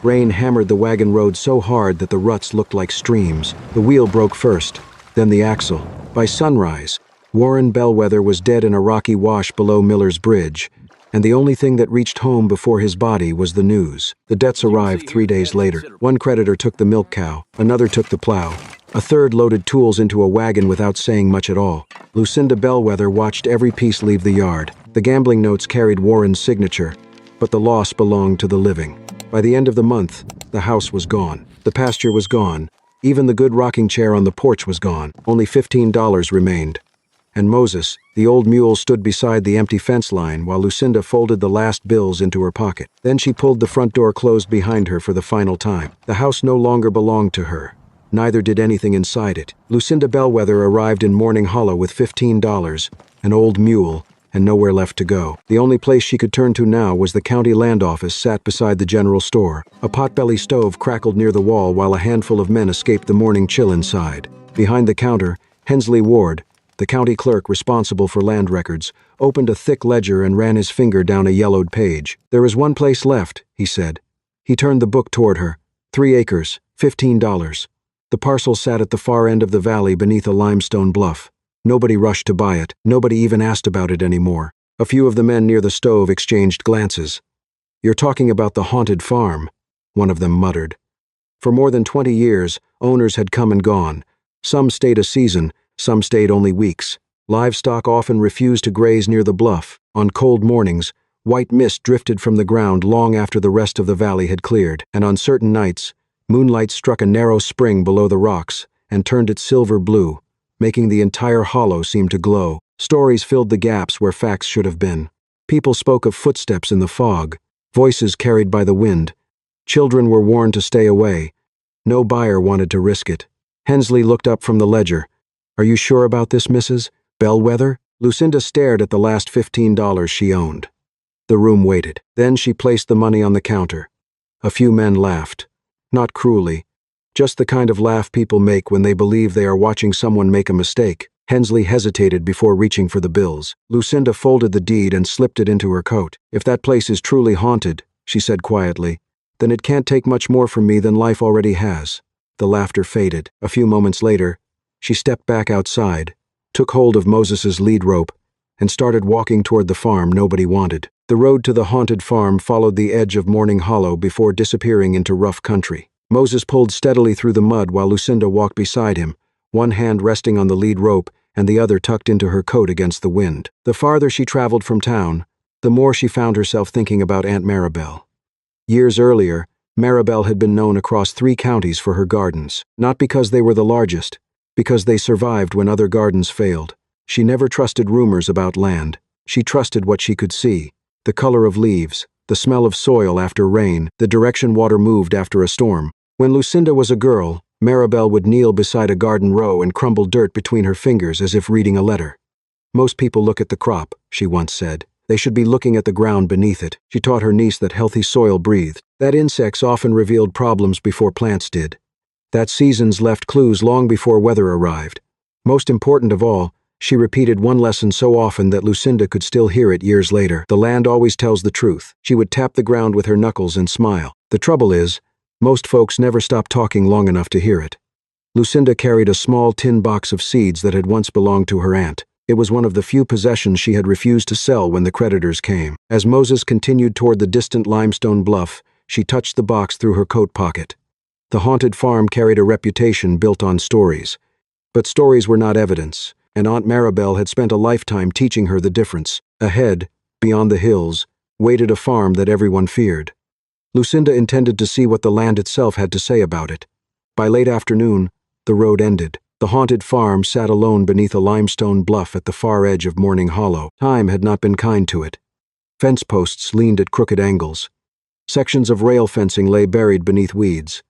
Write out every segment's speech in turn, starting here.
Rain hammered the wagon road so hard that the ruts looked like streams. The wheel broke first, then the axle. By sunrise, Warren Bellwether was dead in a rocky wash below Miller's Bridge, and the only thing that reached home before his body was the news. The debts arrived 3 days later. One creditor took the milk cow, another took the plow, a third loaded tools into a wagon without saying much at all. Lucinda Bellwether watched every piece leave the yard. The gambling notes carried Warren's signature, but the loss belonged to the living. By the end of the month, the house was gone. The pasture was gone. Even the good rocking chair on the porch was gone. Only $15 remained. And Moses, the old mule, stood beside the empty fence line while Lucinda folded the last bills into her pocket. Then she pulled the front door closed behind her for the final time. The house no longer belonged to her. Neither did anything inside it. Lucinda Bellwether arrived in Morning Hollow with $15, an old mule, and nowhere left to go. The only place she could turn to now was the county land office sat beside the general store. A potbelly stove crackled near the wall while a handful of men escaped the morning chill inside. Behind the counter, Hensley Ward, the county clerk responsible for land records, opened a thick ledger and ran his finger down a yellowed page. "There is one place left," he said. He turned the book toward her. 3 acres, $15. The parcel sat at the far end of the valley beneath a limestone bluff. Nobody rushed to buy it. Nobody even asked about it anymore. A few of the men near the stove exchanged glances. "You're talking about the haunted farm," one of them muttered. For more than 20 years, owners had come and gone. Some stayed a season, some stayed only weeks. Livestock often refused to graze near the bluff. On cold mornings, white mist drifted from the ground long after the rest of the valley had cleared, and on certain nights, moonlight struck a narrow spring below the rocks and turned it silver blue, making the entire hollow seem to glow. Stories filled the gaps where facts should have been. People spoke of footsteps in the fog, voices carried by the wind. Children were warned to stay away. No buyer wanted to risk it. Hensley looked up from the ledger. "Are you sure about this, Mrs. Bellwether?" Lucinda stared at the last $15 she owned. The room waited. Then she placed the money on the counter. A few men laughed. Not cruelly. Just the kind of laugh people make when they believe they are watching someone make a mistake. Hensley hesitated before reaching for the bills. Lucinda folded the deed and slipped it into her coat. "If that place is truly haunted," she said quietly, "then it can't take much more from me than life already has." The laughter faded. A few moments later, she stepped back outside, took hold of Moses's lead rope, and started walking toward the farm nobody wanted. The road to the haunted farm followed the edge of Morning Hollow before disappearing into rough country. Moses pulled steadily through the mud while Lucinda walked beside him, one hand resting on the lead rope and the other tucked into her coat against the wind. The farther she traveled from town, the more she found herself thinking about Aunt Maribel. Years earlier, Maribel had been known across 3 counties for her gardens, not because they were the largest, because they survived when other gardens failed. She never trusted rumors about land. She trusted what she could see, the color of leaves, the smell of soil after rain, the direction water moved after a storm. When Lucinda was a girl, Maribel would kneel beside a garden row and crumble dirt between her fingers as if reading a letter. "Most people look at the crop," she once said. "They should be looking at the ground beneath it." She taught her niece that healthy soil breathed, that insects often revealed problems before plants did, that seasons left clues long before weather arrived. Most important of all, she repeated one lesson so often that Lucinda could still hear it years later. The land always tells the truth. She would tap the ground with her knuckles and smile. The trouble is, most folks never stop talking long enough to hear it. Lucinda carried a small tin box of seeds that had once belonged to her aunt. It was one of the few possessions she had refused to sell when the creditors came. As Moses continued toward the distant limestone bluff, she touched the box through her coat pocket. The haunted farm carried a reputation built on stories. But stories were not evidence, and Aunt Maribel had spent a lifetime teaching her the difference. Ahead, beyond the hills, waited a farm that everyone feared. Lucinda intended to see what the land itself had to say about it. By late afternoon, the road ended. The haunted farm sat alone beneath a limestone bluff at the far edge of Morning Hollow. Time had not been kind to it. Fence posts leaned at crooked angles. Sections of rail fencing lay buried beneath weeds.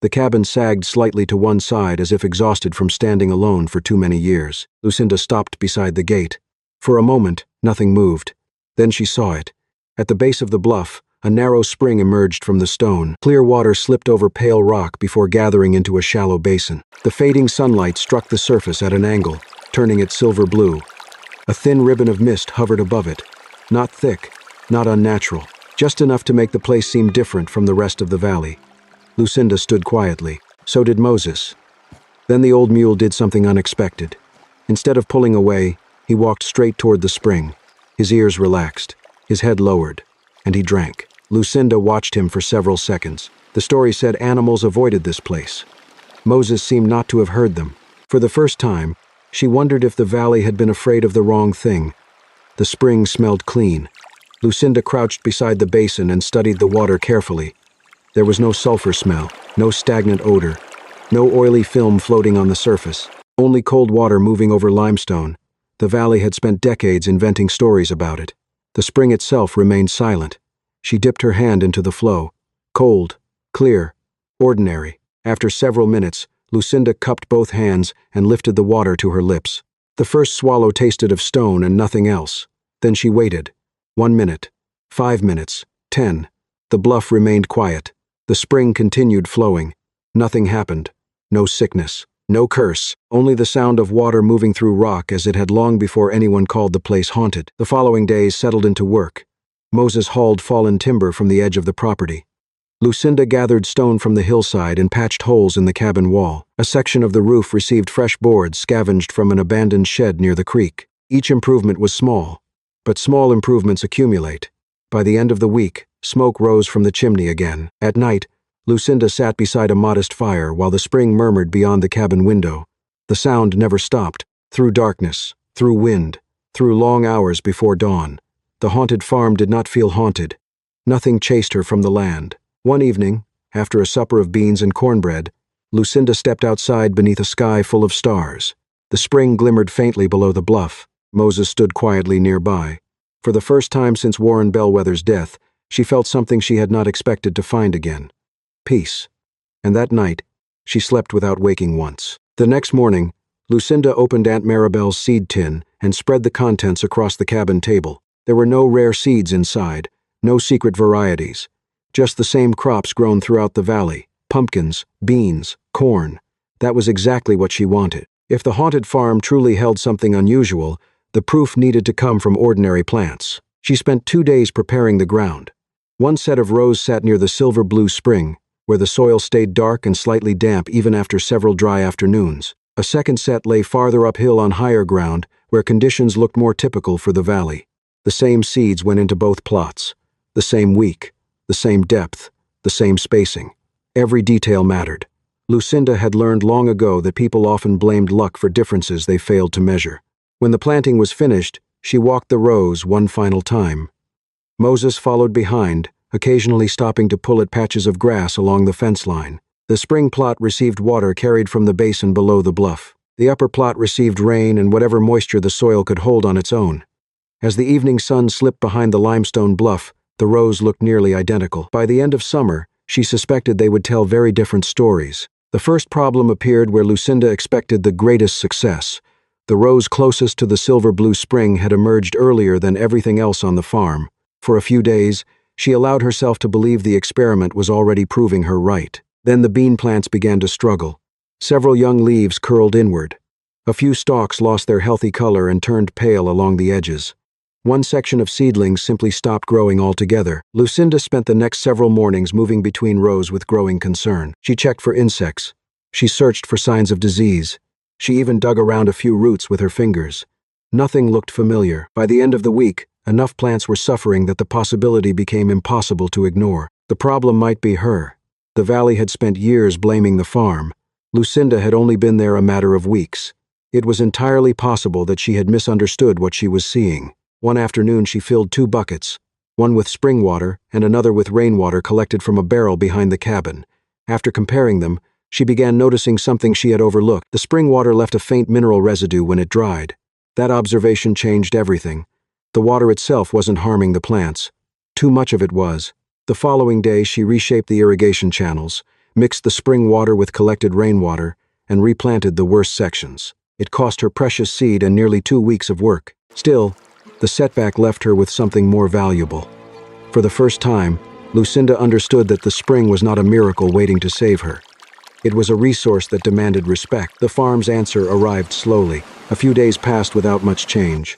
The cabin sagged slightly to one side as if exhausted from standing alone for too many years. Lucinda stopped beside the gate. For a moment, nothing moved. Then she saw it. At the base of the bluff, a narrow spring emerged from the stone. Clear water slipped over pale rock before gathering into a shallow basin. The fading sunlight struck the surface at an angle, turning it silver blue. A thin ribbon of mist hovered above it. Not thick, not unnatural, just enough to make the place seem different from the rest of the valley. Lucinda stood quietly. So did Moses. Then the old mule did something unexpected. Instead of pulling away, he walked straight toward the spring. His ears relaxed, his head lowered, and he drank. Lucinda watched him for several seconds. The story said animals avoided this place. Moses seemed not to have heard them. For the first time, she wondered if the valley had been afraid of the wrong thing. The spring smelled clean. Lucinda crouched beside the basin and studied the water carefully. There was no sulfur smell, no stagnant odor, no oily film floating on the surface, only cold water moving over limestone. The valley had spent decades inventing stories about it. The spring itself remained silent. She dipped her hand into the flow. Cold, clear, ordinary. After several minutes, Lucinda cupped both hands and lifted the water to her lips. The first swallow tasted of stone and nothing else. Then she waited. 1 minute, 5 minutes, 10. The bluff remained quiet. The spring continued flowing. Nothing happened. No sickness. No curse. Only the sound of water moving through rock as it had long before anyone called the place haunted. The following days settled into work. Moses hauled fallen timber from the edge of the property. Lucinda gathered stone from the hillside and patched holes in the cabin wall. A section of the roof received fresh boards scavenged from an abandoned shed near the creek. Each improvement was small, but small improvements accumulate. By the end of the week, smoke rose from the chimney again. At night, Lucinda sat beside a modest fire while the spring murmured beyond the cabin window. The sound never stopped. Through darkness, through wind, through long hours before dawn. The haunted farm did not feel haunted. Nothing chased her from the land. One evening, after a supper of beans and cornbread, Lucinda stepped outside beneath a sky full of stars. The spring glimmered faintly below the bluff. Moses stood quietly nearby. For the first time since Warren Bellwether's death, she felt something she had not expected to find again. Peace. And that night, she slept without waking once. The next morning, Lucinda opened Aunt Maribel's seed tin and spread the contents across the cabin table. There were no rare seeds inside, no secret varieties. Just the same crops grown throughout the valley: pumpkins, beans, corn. That was exactly what she wanted. If the haunted farm truly held something unusual, the proof needed to come from ordinary plants. She spent 2 days preparing the ground. One set of rows sat near the silver-blue spring, where the soil stayed dark and slightly damp even after several dry afternoons. A second set lay farther uphill on higher ground, where conditions looked more typical for the valley. The same seeds went into both plots. The same week, the same depth, the same spacing. Every detail mattered. Lucinda had learned long ago that people often blamed luck for differences they failed to measure. When the planting was finished, she walked the rows one final time. Moses followed behind, occasionally stopping to pull at patches of grass along the fence line. The spring plot received water carried from the basin below the bluff. The upper plot received rain and whatever moisture the soil could hold on its own. As the evening sun slipped behind the limestone bluff, the rows looked nearly identical. By the end of summer, she suspected they would tell very different stories. The first problem appeared where Lucinda expected the greatest success. The rows closest to the silver-blue spring had emerged earlier than everything else on the farm. For a few days, she allowed herself to believe the experiment was already proving her right. Then the bean plants began to struggle. Several young leaves curled inward. A few stalks lost their healthy color and turned pale along the edges. One section of seedlings simply stopped growing altogether. Lucinda spent the next several mornings moving between rows with growing concern. She checked for insects. She searched for signs of disease. She even dug around a few roots with her fingers. Nothing looked familiar. By the end of the week, enough plants were suffering that the possibility became impossible to ignore. The problem might be her. The valley had spent years blaming the farm. Lucinda had only been there a matter of weeks. It was entirely possible that she had misunderstood what she was seeing. One afternoon she filled 2 buckets, one with spring water and another with rainwater collected from a barrel behind the cabin. After comparing them, she began noticing something she had overlooked. The spring water left a faint mineral residue when it dried. That observation changed everything. The water itself wasn't harming the plants. Too much of it was. The following day she reshaped the irrigation channels, mixed the spring water with collected rainwater, and replanted the worst sections. It cost her precious seed and nearly 2 weeks of work. Still, the setback left her with something more valuable. For the first time, Lucinda understood that the spring was not a miracle waiting to save her. It was a resource that demanded respect. The farm's answer arrived slowly. A few days passed without much change.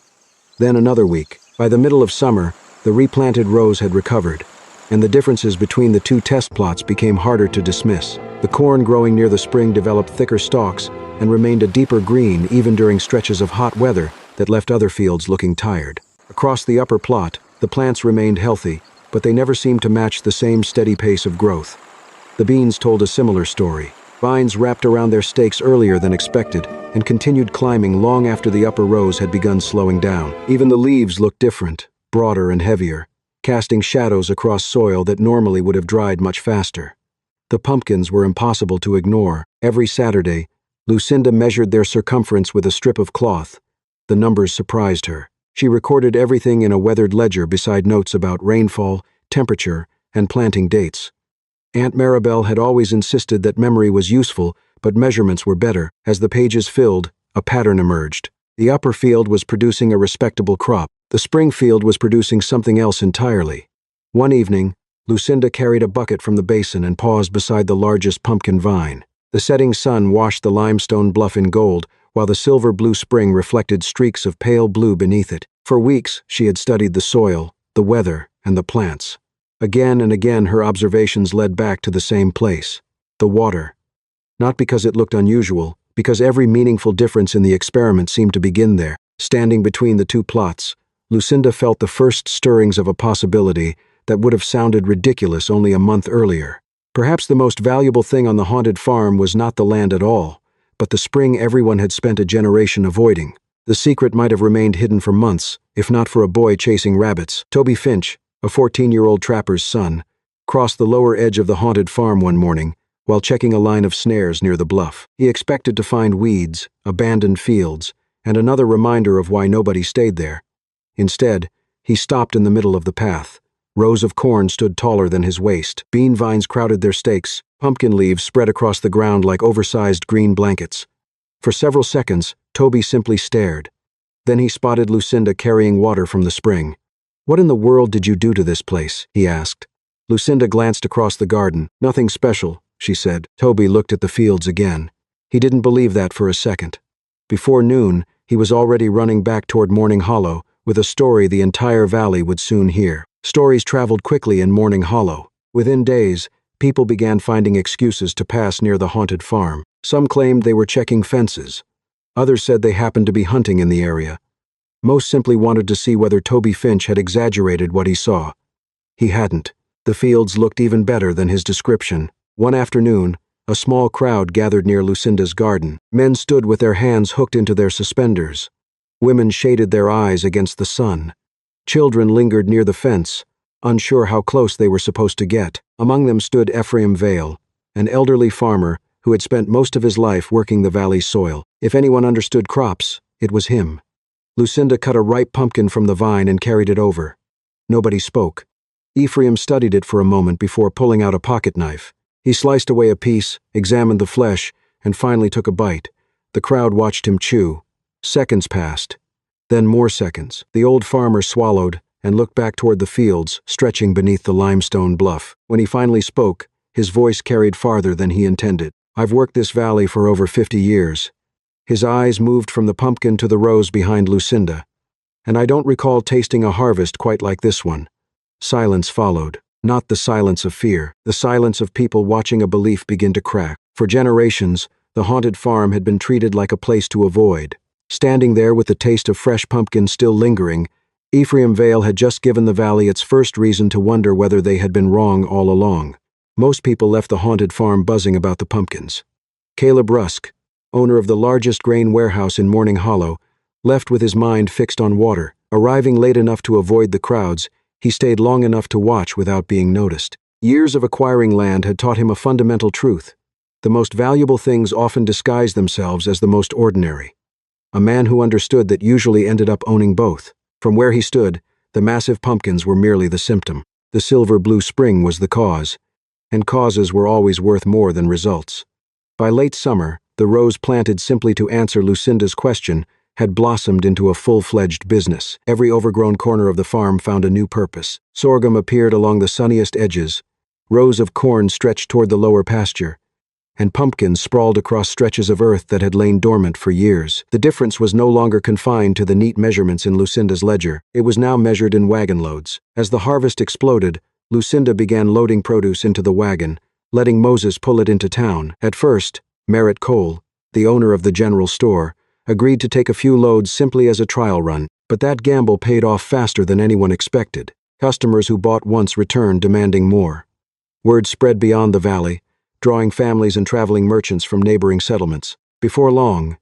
Then another week. By the middle of summer, The replanted rows had recovered, and the differences between the two test plots became harder to dismiss. The corn growing near the spring developed thicker stalks and remained a deeper green even during stretches of hot weather that left other fields looking tired. Across the upper plot, the plants remained healthy, but they never seemed to match the same steady pace of growth. The beans told a similar story. Vines wrapped around their stakes earlier than expected and continued climbing long after the upper rows had begun slowing down. Even the leaves looked different, broader and heavier, casting shadows across soil that normally would have dried much faster. The pumpkins were impossible to ignore. Every Saturday, Lucinda measured their circumference with a strip of cloth. The numbers surprised her. She recorded everything in a weathered ledger beside notes about rainfall, temperature, and planting dates. Aunt Maribel had always insisted that memory was useful, but measurements were better. As the pages filled, a pattern emerged. The upper field was producing a respectable crop. The spring field was producing something else entirely. One evening, Lucinda carried a bucket from the basin and paused beside the largest pumpkin vine. The setting sun washed the limestone bluff in gold, while the silver-blue spring reflected streaks of pale blue beneath it. For weeks, she had studied the soil, the weather, and the plants. Again and again her observations led back to the same place, the water. Not because it looked unusual, because every meaningful difference in the experiment seemed to begin there. Standing between the two plots, Lucinda felt the first stirrings of a possibility that would have sounded ridiculous only a month earlier. Perhaps the most valuable thing on the haunted farm was not the land at all, but the spring everyone had spent a generation avoiding. The secret might have remained hidden for months, if not for a boy chasing rabbits. Toby Finch, a 14-year-old trapper's son, crossed the lower edge of the haunted farm one morning while checking a line of snares near the bluff. He expected to find weeds, abandoned fields, and another reminder of why nobody stayed there. Instead, he stopped in the middle of the path. Rows of corn stood taller than his waist. Bean vines crowded their stakes. Pumpkin leaves spread across the ground like oversized green blankets. For several seconds, Toby simply stared. Then he spotted Lucinda carrying water from the spring. "What in the world did you do to this place?" he asked. Lucinda glanced across the garden. "Nothing special," she said. Toby looked at the fields again. He didn't believe that for a second. Before noon, he was already running back toward Morning Hollow with a story the entire valley would soon hear. Stories traveled quickly in Morning Hollow. Within days, people began finding excuses to pass near the haunted farm. Some claimed they were checking fences. Others said they happened to be hunting in the area. Most simply wanted to see whether Toby Finch had exaggerated what he saw. He hadn't. The fields looked even better than his description. One afternoon, a small crowd gathered near Lucinda's garden. Men stood with their hands hooked into their suspenders. Women shaded their eyes against the sun. Children lingered near the fence, unsure how close they were supposed to get. Among them stood Ephraim Vale, an elderly farmer who had spent most of his life working the valley's soil. If anyone understood crops, it was him. Lucinda cut a ripe pumpkin from the vine and carried it over. Nobody spoke. Ephraim studied it for a moment before pulling out a pocket knife. He sliced away a piece, examined the flesh, and finally took a bite. The crowd watched him chew. Seconds passed. Then more seconds. The old farmer swallowed and looked back toward the fields, stretching beneath the limestone bluff. When he finally spoke, his voice carried farther than he intended. "I've worked this valley for over 50 years. His eyes moved from the pumpkin to the rows behind Lucinda. "And I don't recall tasting a harvest quite like this one." Silence followed. Not the silence of fear, the silence of people watching a belief begin to crack. For generations, the haunted farm had been treated like a place to avoid. Standing there with the taste of fresh pumpkin still lingering, Ephraim Vale had just given the valley its first reason to wonder whether they had been wrong all along. Most people left the haunted farm buzzing about the pumpkins. Caleb Rusk, owner of the largest grain warehouse in Morning Hollow, left with his mind fixed on water. Arriving late enough to avoid the crowds, he stayed long enough to watch without being noticed. Years of acquiring land had taught him a fundamental truth. The most valuable things often disguise themselves as the most ordinary. A man who understood that usually ended up owning both. From where he stood, the massive pumpkins were merely the symptom. The silver-blue spring was the cause, and causes were always worth more than results. By late summer, the rows planted simply to answer Lucinda's question had blossomed into a full-fledged business. Every overgrown corner of the farm found a new purpose. Sorghum appeared along the sunniest edges. Rows of corn stretched toward the lower pasture. and pumpkins sprawled across stretches of earth that had lain dormant for years. The difference was no longer confined to the neat measurements in Lucinda's ledger. It was now measured in wagon loads. As the harvest exploded, Lucinda began loading produce into the wagon, letting Moses pull it into town. At first, Merritt Cole, the owner of the general store, agreed to take a few loads simply as a trial run, but that gamble paid off faster than anyone expected. Customers who bought once returned demanding more. Word spread beyond the valley, drawing families and traveling merchants from neighboring settlements. Before long,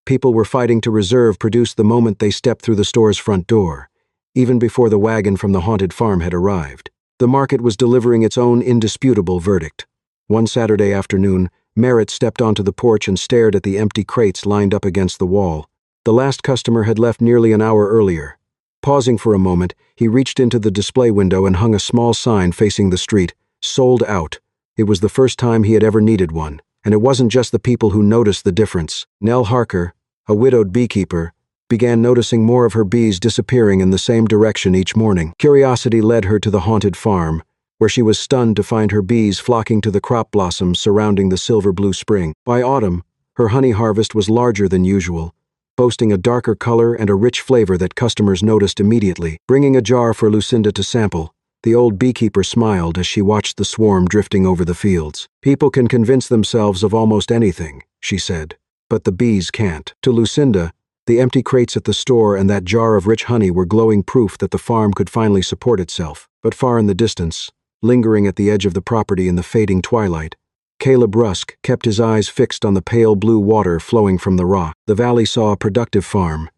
people were fighting to reserve produce the moment they stepped through the store's front door, even before the wagon from the haunted farm had arrived. The market was delivering its own indisputable verdict. One Saturday afternoon, Merritt stepped onto the porch and stared at the empty crates lined up against the wall. The last customer had left nearly an hour earlier. Pausing for a moment, he reached into the display window and hung a small sign facing the street, "Sold out." It was the first time he had ever needed one, and it wasn't just the people who noticed the difference. Nell Harker, a widowed beekeeper, began noticing more of her bees disappearing in the same direction each morning. Curiosity led her to the haunted farm, where she was stunned to find her bees flocking to the crop blossoms surrounding the silver blue spring. By autumn, her honey harvest was larger than usual, boasting a darker color and a rich flavor that customers noticed immediately. Bringing a jar for Lucinda to sample, the old beekeeper smiled as she watched the swarm drifting over the fields. "People can convince themselves of almost anything," she said, "but the bees can't." To Lucinda, the empty crates at the store and that jar of rich honey were glowing proof that the farm could finally support itself. But far in the distance, lingering at the edge of the property in the fading twilight, Caleb Rusk kept his eyes fixed on the pale blue water flowing from the rock. The valley saw a productive farm.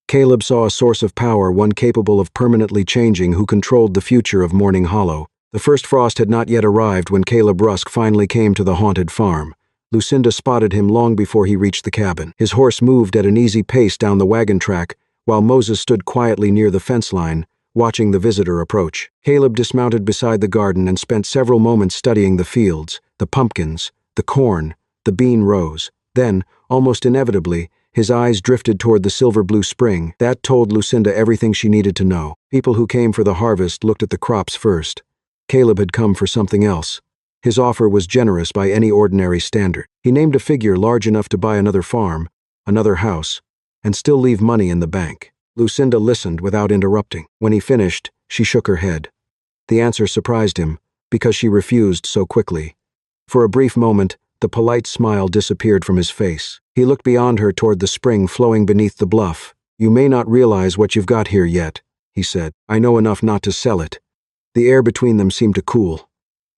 Caleb saw a source of power, one capable of permanently changing who controlled the future of Morning Hollow. The first frost had not yet arrived when Caleb Rusk finally came to the haunted farm. Lucinda spotted him long before he reached the cabin. His horse moved at an easy pace down the wagon track, while Moses stood quietly near the fence line, watching the visitor approach. Caleb dismounted beside the garden and spent several moments studying the fields, the pumpkins, the corn, the bean rows. Then, almost inevitably, his eyes drifted toward the silver blue spring. That told Lucinda everything she needed to know. People who came for the harvest looked at the crops first. Caleb had come for something else. His offer was generous by any ordinary standard. He named a figure large enough to buy another farm, another house, and still leave money in the bank. Lucinda listened without interrupting. When he finished, she shook her head. The answer surprised him, because she refused so quickly. For a brief moment, the polite smile disappeared from his face. He looked beyond her toward the spring flowing beneath the bluff. "You may not realize what you've got here yet," he said. "I know enough not to sell it." The air between them seemed to cool.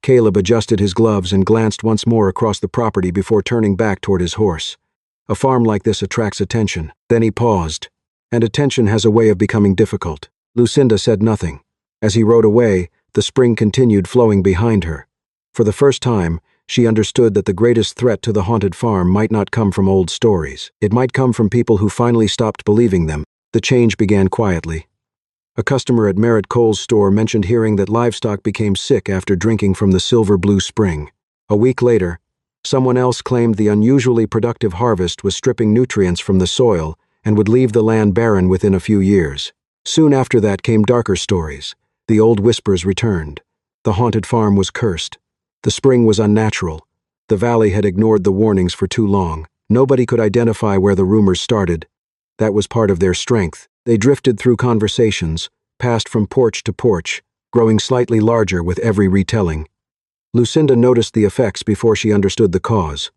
Caleb adjusted his gloves and glanced once more across the property before turning back toward his horse. A farm like this attracts attention. Then he paused. And attention has a way of becoming difficult. Lucinda said nothing. As he rode away, the spring continued flowing behind her. For the first time, she understood that the greatest threat to the haunted farm might not come from old stories. It might come from people who finally stopped believing them. The change began quietly. A customer at Merritt Cole's store mentioned hearing that livestock became sick after drinking from the silver blue spring. A week later, someone else claimed the unusually productive harvest was stripping nutrients from the soil and would leave the land barren within a few years. Soon after that came darker stories. The old whispers returned. The haunted farm was cursed. The spring was unnatural. The valley had ignored the warnings for too long. Nobody could identify where the rumors started. That was part of their strength. They drifted through conversations, passed from porch to porch, growing slightly larger with every retelling. Lucinda noticed the effects before she understood the cause.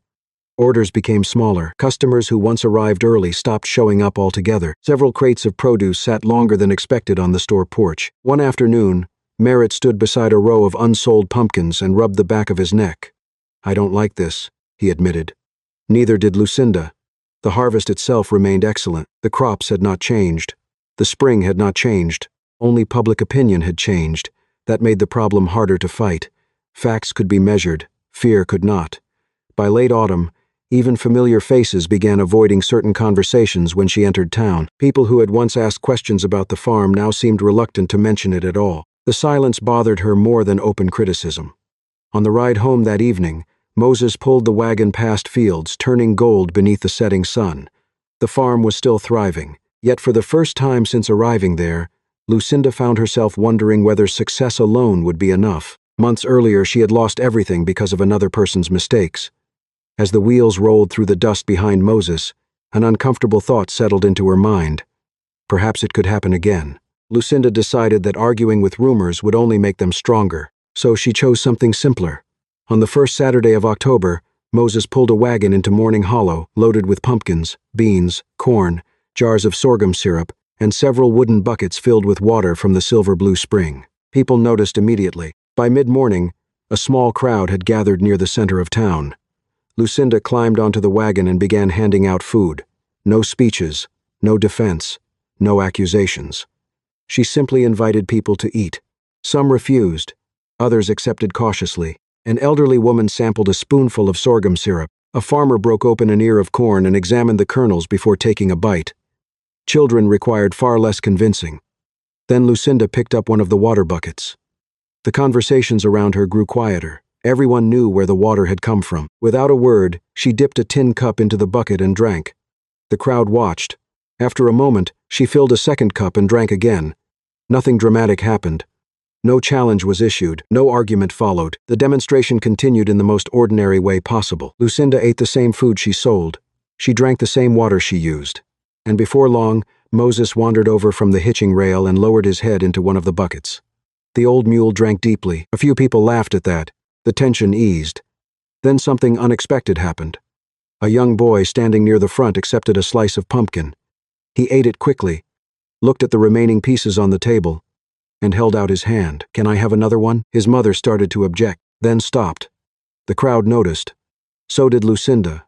Orders became smaller. Customers who once arrived early stopped showing up altogether. Several crates of produce sat longer than expected on the store porch. One afternoon, Merritt stood beside a row of unsold pumpkins and rubbed the back of his neck. "I don't like this," he admitted. Neither did Lucinda. The harvest itself remained excellent. The crops had not changed. The spring had not changed. Only public opinion had changed. That made the problem harder to fight. Facts could be measured. Fear could not. By late autumn, even familiar faces began avoiding certain conversations when she entered town. People who had once asked questions about the farm now seemed reluctant to mention it at all. The silence bothered her more than open criticism. On the ride home that evening, Moses pulled the wagon past fields, turning gold beneath the setting sun. The farm was still thriving, yet for the first time since arriving there, Lucinda found herself wondering whether success alone would be enough. Months earlier, she had lost everything because of another person's mistakes. As the wheels rolled through the dust behind Moses, an uncomfortable thought settled into her mind. Perhaps it could happen again. Lucinda decided that arguing with rumors would only make them stronger, so she chose something simpler. On the first Saturday of October, Moses pulled a wagon into Morning Hollow loaded with pumpkins, beans, corn, jars of sorghum syrup, and several wooden buckets filled with water from the Silver Blue Spring. People noticed immediately. By mid-morning, a small crowd had gathered near the center of town. Lucinda climbed onto the wagon and began handing out food. No speeches, no defense, no accusations. She simply invited people to eat. Some refused, others accepted cautiously. An elderly woman sampled a spoonful of sorghum syrup. A farmer broke open an ear of corn and examined the kernels before taking a bite. Children required far less convincing. Then Lucinda picked up one of the water buckets. The conversations around her grew quieter. Everyone knew where the water had come from. Without a word, she dipped a tin cup into the bucket and drank. The crowd watched. After a moment, she filled a second cup and drank again. Nothing dramatic happened. No challenge was issued, no argument followed. The demonstration continued in the most ordinary way possible. Lucinda ate the same food she sold. She drank the same water she used. And before long, Moses wandered over from the hitching rail and lowered his head into one of the buckets. The old mule drank deeply. A few people laughed at that. The tension eased. Then something unexpected happened. A young boy standing near the front accepted a slice of pumpkin. He ate it quickly, looked at the remaining pieces on the table, and held out his hand. "Can I have another one?" His mother started to object, then stopped. The crowd noticed. So did Lucinda.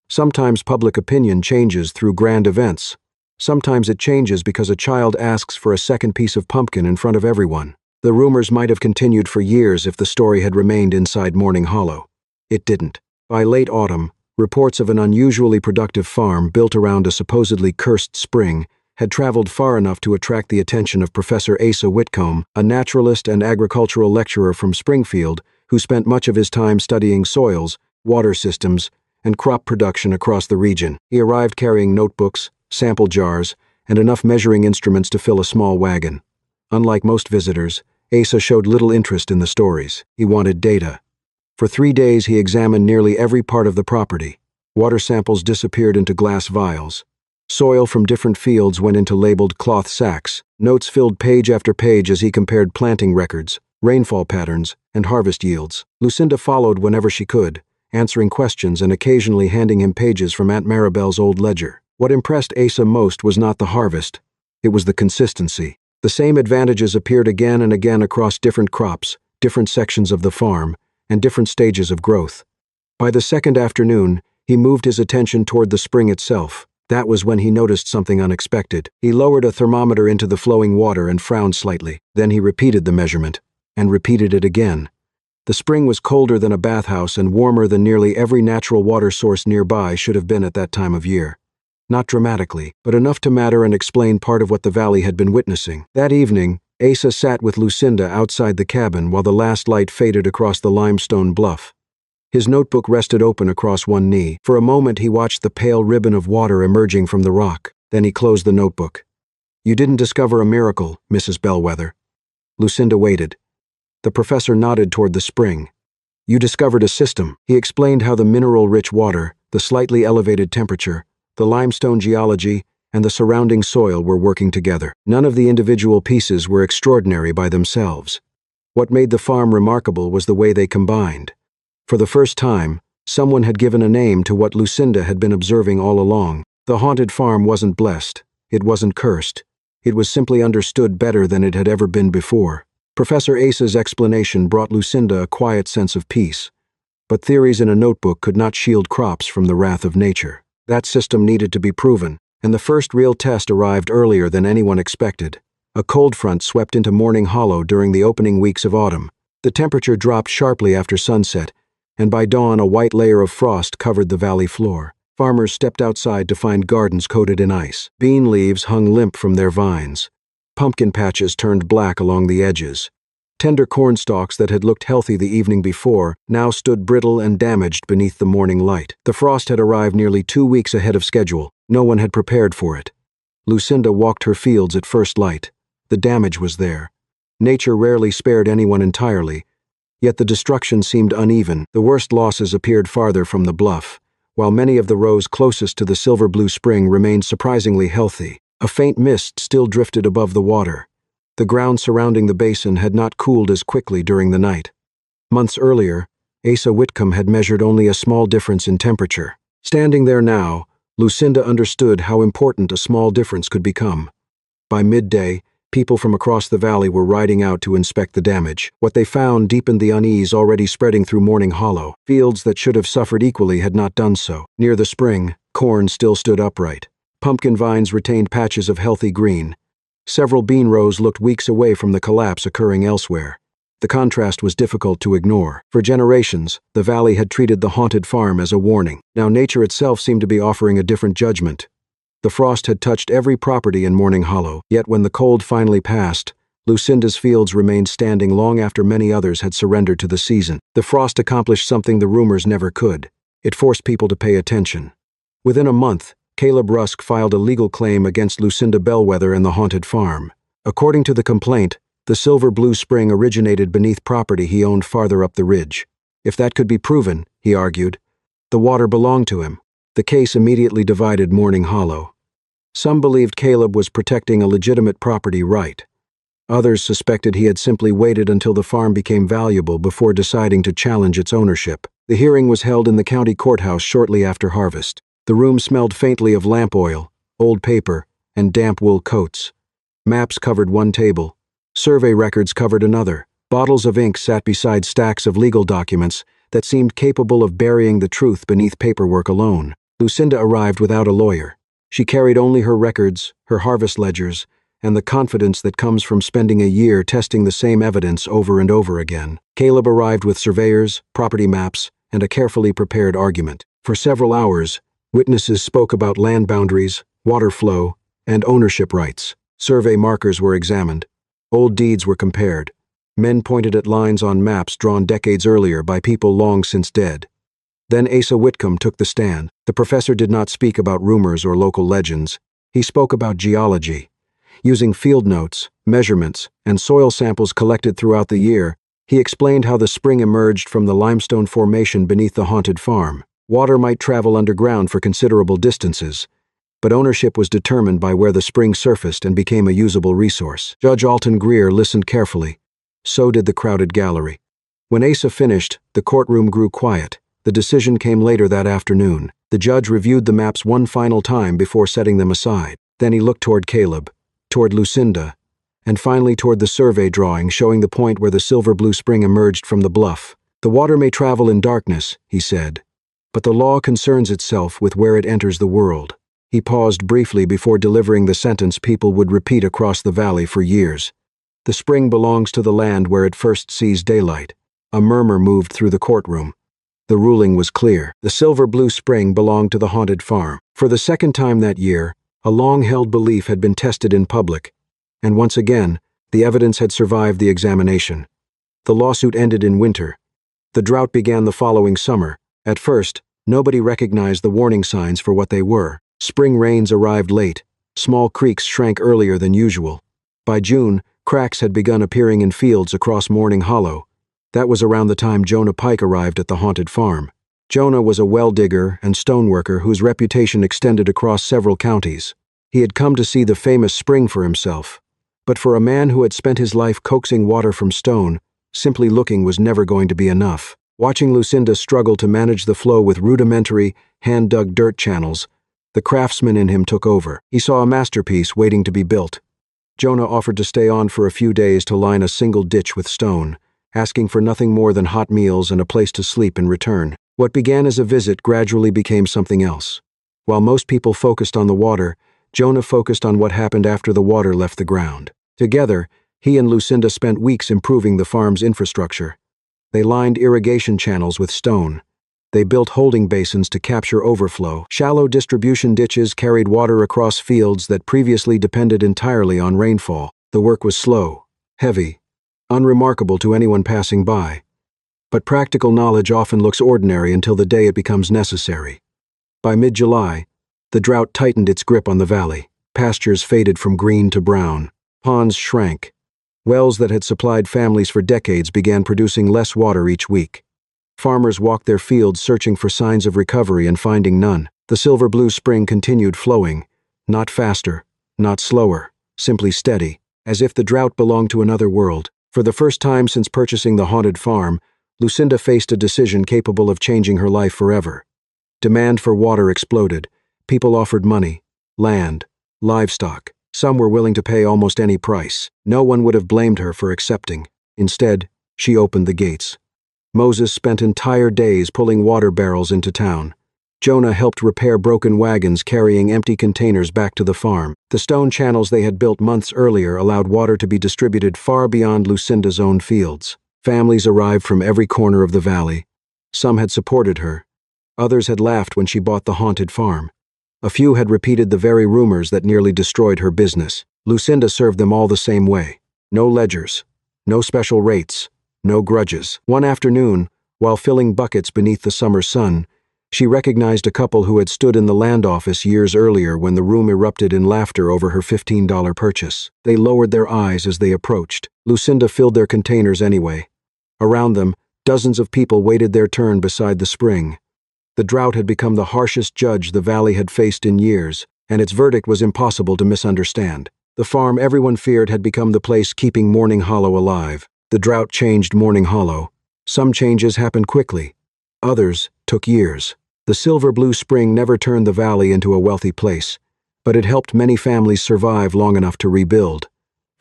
Sometimes public opinion changes through grand events. Sometimes it changes because a child asks for a second piece of pumpkin in front of everyone. The rumors might have continued for years if the story had remained inside Morning Hollow. It didn't. By late autumn, reports of an unusually productive farm built around a supposedly cursed spring had traveled far enough to attract the attention of Professor Asa Whitcomb, a naturalist and agricultural lecturer from Springfield who spent much of his time studying soils, water systems, and crop production across the region. He arrived carrying notebooks, sample jars, and enough measuring instruments to fill a small wagon. Unlike most visitors, Asa showed little interest in the stories. He wanted data. For 3 days he examined nearly every part of the property. Water samples disappeared into glass vials. Soil from different fields went into labeled cloth sacks. Notes filled page after page as he compared planting records, rainfall patterns, and harvest yields. Lucinda followed whenever she could, answering questions and occasionally handing him pages from Aunt Maribel's old ledger. What impressed Asa most was not the harvest. It was the consistency. The same advantages appeared again and again across different crops, different sections of the farm, and different stages of growth. By the second afternoon, he moved his attention toward the spring itself. That was when he noticed something unexpected. He lowered a thermometer into the flowing water and frowned slightly. Then he repeated the measurement, and repeated it again. The spring was colder than a bathhouse and warmer than nearly every natural water source nearby should have been at that time of year. Not dramatically, but enough to matter and explain part of what the valley had been witnessing. That evening, Asa sat with Lucinda outside the cabin while the last light faded across the limestone bluff. His notebook rested open across one knee. For a moment he watched the pale ribbon of water emerging from the rock. Then he closed the notebook. "You didn't discover a miracle, Mrs. Bellwether." Lucinda waited. The professor nodded toward the spring. "You discovered a system." He explained how the mineral-rich water, the slightly elevated temperature, the limestone geology, and the surrounding soil were working together. None of the individual pieces were extraordinary by themselves. What made the farm remarkable was the way they combined. For the first time, someone had given a name to what Lucinda had been observing all along. The haunted farm wasn't blessed. It wasn't cursed. It was simply understood better than it had ever been before. Professor Asa's explanation brought Lucinda a quiet sense of peace. But theories in a notebook could not shield crops from the wrath of nature. That system needed to be proven, and the first real test arrived earlier than anyone expected. A cold front swept into Morning Hollow during the opening weeks of autumn. The temperature dropped sharply after sunset, and by dawn a white layer of frost covered the valley floor. Farmers stepped outside to find gardens coated in ice. Bean leaves hung limp from their vines. Pumpkin patches turned black along the edges. Tender corn stalks that had looked healthy the evening before now stood brittle and damaged beneath the morning light. The frost had arrived nearly 2 weeks ahead of schedule. No one had prepared for it. Lucinda walked her fields at first light. The damage was there. Nature rarely spared anyone entirely, Yet the destruction seemed uneven. The worst losses appeared farther from the bluff, while many of the rows closest to the silver blue spring remained surprisingly healthy. A faint mist still drifted above the water. The ground surrounding the basin had not cooled as quickly during the night. Months earlier, Asa Whitcomb had measured only a small difference in temperature. Standing there now, Lucinda understood how important a small difference could become. By midday, people from across the valley were riding out to inspect the damage. What they found deepened the unease already spreading through Morning Hollow. Fields that should have suffered equally had not done so. Near the spring, corn still stood upright. Pumpkin vines retained patches of healthy green. Several bean rows looked weeks away from the collapse occurring elsewhere. The contrast was difficult to ignore. For generations, the valley had treated the haunted farm as a warning. Now nature itself seemed to be offering a different judgment. The frost had touched every property in Morning Hollow, yet when the cold finally passed, Lucinda's fields remained standing long after many others had surrendered to the season. The frost accomplished something the rumors never could. It forced people to pay attention. Within a month, Caleb Rusk filed a legal claim against Lucinda Bellwether and the haunted farm. According to the complaint, the silver blue spring originated beneath property he owned farther up the ridge. If that could be proven, he argued, the water belonged to him. The case immediately divided Morning Hollow. Some believed Caleb was protecting a legitimate property right. Others suspected he had simply waited until the farm became valuable before deciding to challenge its ownership. The hearing was held in the county courthouse shortly after harvest. The room smelled faintly of lamp oil, old paper, and damp wool coats. Maps covered one table. Survey records covered another. Bottles of ink sat beside stacks of legal documents that seemed capable of burying the truth beneath paperwork alone. Lucinda arrived without a lawyer. She carried only her records, her harvest ledgers, and the confidence that comes from spending a year testing the same evidence over and over again. Caleb arrived with surveyors, property maps, and a carefully prepared argument. For several hours, witnesses spoke about land boundaries, water flow, and ownership rights. Survey markers were examined. Old deeds were compared. Men pointed at lines on maps drawn decades earlier by people long since dead. Then Asa Whitcomb took the stand. The professor did not speak about rumors or local legends. He spoke about geology. Using field notes, measurements, and soil samples collected throughout the year, he explained how the spring emerged from the limestone formation beneath the haunted farm. Water might travel underground for considerable distances, but ownership was determined by where the spring surfaced and became a usable resource. Judge Alton Greer listened carefully. So did the crowded gallery. When Asa finished, the courtroom grew quiet. The decision came later that afternoon. The judge reviewed the maps one final time before setting them aside. Then he looked toward Caleb, toward Lucinda, and finally toward the survey drawing showing the point where the silver blue spring emerged from the bluff. The water may travel in darkness, he said, but the law concerns itself with where it enters the world. He paused briefly before delivering the sentence people would repeat across the valley for years. The spring belongs to the land where it first sees daylight. A murmur moved through the courtroom. The ruling was clear. The silver blue spring belonged to the haunted farm. For the second time that year, a long-held belief had been tested in public, and once again, the evidence had survived the examination. The lawsuit ended in winter. The drought began the following summer. At first, nobody recognized the warning signs for what they were. Spring rains arrived late. Small creeks shrank earlier than usual. By June, cracks had begun appearing in fields across Morning Hollow. That was around the time Jonah Pike arrived at the haunted farm. Jonah was a well digger and stoneworker whose reputation extended across several counties. He had come to see the famous spring for himself. But for a man who had spent his life coaxing water from stone, simply looking was never going to be enough. Watching Lucinda struggle to manage the flow with rudimentary, hand-dug dirt channels, the craftsman in him took over. He saw a masterpiece waiting to be built. Jonah offered to stay on for a few days to line a single ditch with stone, asking for nothing more than hot meals and a place to sleep in return. What began as a visit gradually became something else. While most people focused on the water, Jonah focused on what happened after the water left the ground. Together, he and Lucinda spent weeks improving the farm's infrastructure. They lined irrigation channels with stone. They built holding basins to capture overflow. Shallow distribution ditches carried water across fields that previously depended entirely on rainfall. The work was slow, heavy, unremarkable to anyone passing by. But practical knowledge often looks ordinary until the day it becomes necessary. By mid-July, the drought tightened its grip on the valley. Pastures faded from green to brown. Ponds shrank. Wells that had supplied families for decades began producing less water each week. Farmers walked their fields searching for signs of recovery and finding none. The silver blue spring continued flowing, not faster, not slower, simply steady, as if the drought belonged to another world. For the first time since purchasing the haunted farm, Lucinda faced a decision capable of changing her life forever. Demand for water exploded. People offered money, land, livestock. Some were willing to pay almost any price. No one would have blamed her for accepting. Instead, she opened the gates. Moses spent entire days pulling water barrels into town. Jonah helped repair broken wagons carrying empty containers back to the farm. The stone channels they had built months earlier allowed water to be distributed far beyond Lucinda's own fields. Families arrived from every corner of the valley. Some had supported her. Others had laughed when she bought the haunted farm. A few had repeated the very rumors that nearly destroyed her business. Lucinda served them all the same way. No ledgers, no special rates, no grudges. One afternoon, while filling buckets beneath the summer sun, she recognized a couple who had stood in the land office years earlier when the room erupted in laughter over her $15 purchase. They lowered their eyes as they approached. Lucinda filled their containers anyway. Around them, dozens of people waited their turn beside the spring. The drought had become the harshest judge the valley had faced in years, and its verdict was impossible to misunderstand. The farm everyone feared had become the place keeping Morning Hollow alive. The drought changed Morning Hollow. Some changes happened quickly. Others took years. The silver blue spring never turned the valley into a wealthy place, but it helped many families survive long enough to rebuild.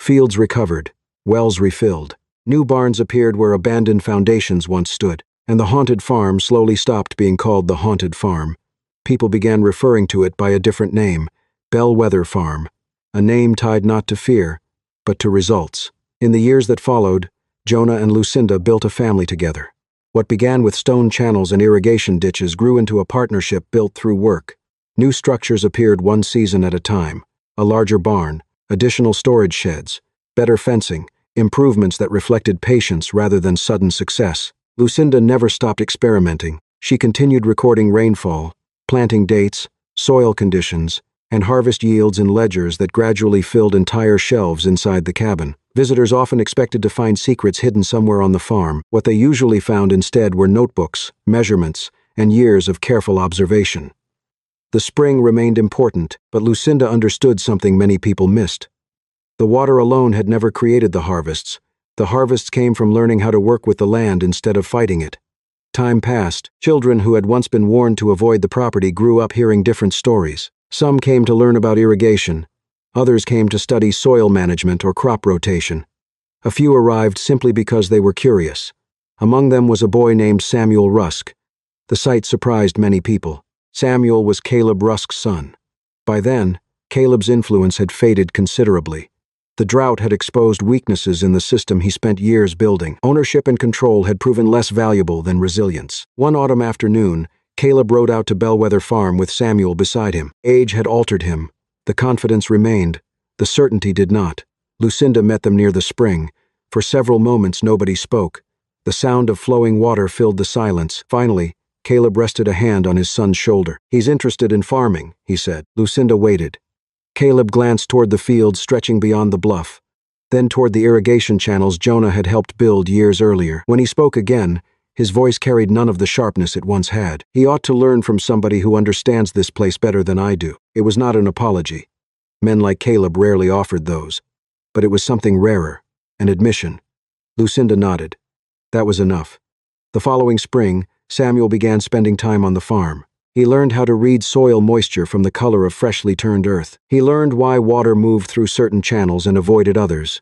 Fields recovered, wells refilled. New barns appeared where abandoned foundations once stood, and the haunted farm slowly stopped being called the haunted farm. People began referring to it by a different name, Bellwether Farm, a name tied not to fear, but to results. In the years that followed, Jonah and Lucinda built a family together. What began with stone channels and irrigation ditches grew into a partnership built through work. New structures appeared one season at a time: a larger barn, additional storage sheds, better fencing, improvements that reflected patience rather than sudden success. Lucinda never stopped experimenting. She continued recording rainfall, planting dates, soil conditions, and harvest yields in ledgers that gradually filled entire shelves inside the cabin. Visitors often expected to find secrets hidden somewhere on the farm. What they usually found instead were notebooks, measurements, and years of careful observation. The spring remained important, but Lucinda understood something many people missed. The water alone had never created the harvests. The harvests came from learning how to work with the land instead of fighting it. Time passed. Children who had once been warned to avoid the property grew up hearing different stories. Some came to learn about irrigation. Others came to study soil management or crop rotation. A few arrived simply because they were curious. Among them was a boy named Samuel Rusk. The sight surprised many people. Samuel was Caleb Rusk's son. By then, Caleb's influence had faded considerably. The drought had exposed weaknesses in the system he spent years building. Ownership and control had proven less valuable than resilience. One autumn afternoon, Caleb rode out to Bellwether Farm with Samuel beside him. Age had altered him. The confidence remained. The certainty did not. Lucinda met them near the spring. For several moments nobody spoke. The sound of flowing water filled the silence. Finally, Caleb rested a hand on his son's shoulder. "He's interested in farming," he said. Lucinda waited. Caleb glanced toward the fields stretching beyond the bluff, then toward the irrigation channels Jonah had helped build years earlier. When he spoke again, his voice carried none of the sharpness it once had. "He ought to learn from somebody who understands this place better than I do." It was not an apology. Men like Caleb rarely offered those. But it was something rarer, an admission. Lucinda nodded. That was enough. The following spring, Samuel began spending time on the farm. He learned how to read soil moisture from the color of freshly turned earth. He learned why water moved through certain channels and avoided others.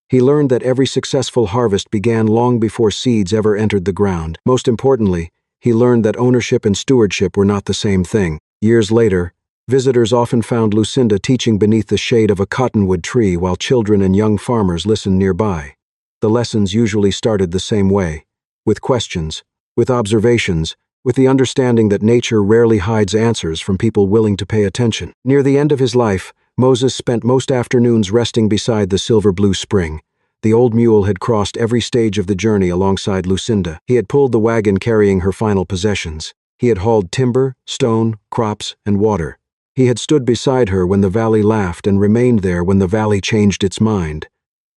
He learned that every successful harvest began long before seeds ever entered the ground. Most importantly, he learned that ownership and stewardship were not the same thing. Years later, visitors often found Lucinda teaching beneath the shade of a cottonwood tree while children and young farmers listened nearby. The lessons usually started the same way, with questions, with observations, with the understanding that nature rarely hides answers from people willing to pay attention. Near the end of his life, Moses spent most afternoons resting beside the silver blue spring. The old mule had crossed every stage of the journey alongside Lucinda. He had pulled the wagon carrying her final possessions. He had hauled timber, stone, crops, and water. He had stood beside her when the valley laughed and remained there when the valley changed its mind.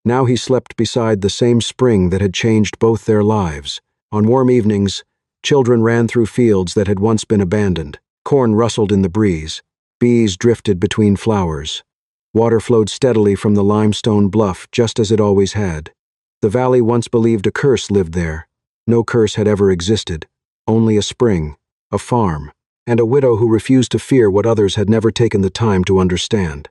Now he slept beside the same spring that had changed both their lives. On warm evenings, children ran through fields that had once been abandoned. Corn rustled in the breeze. Bees drifted between flowers. Water flowed steadily from the limestone bluff, just as it always had. The valley once believed a curse lived there. No curse had ever existed. Only a spring, a farm, and a widow who refused to fear what others had never taken the time to understand.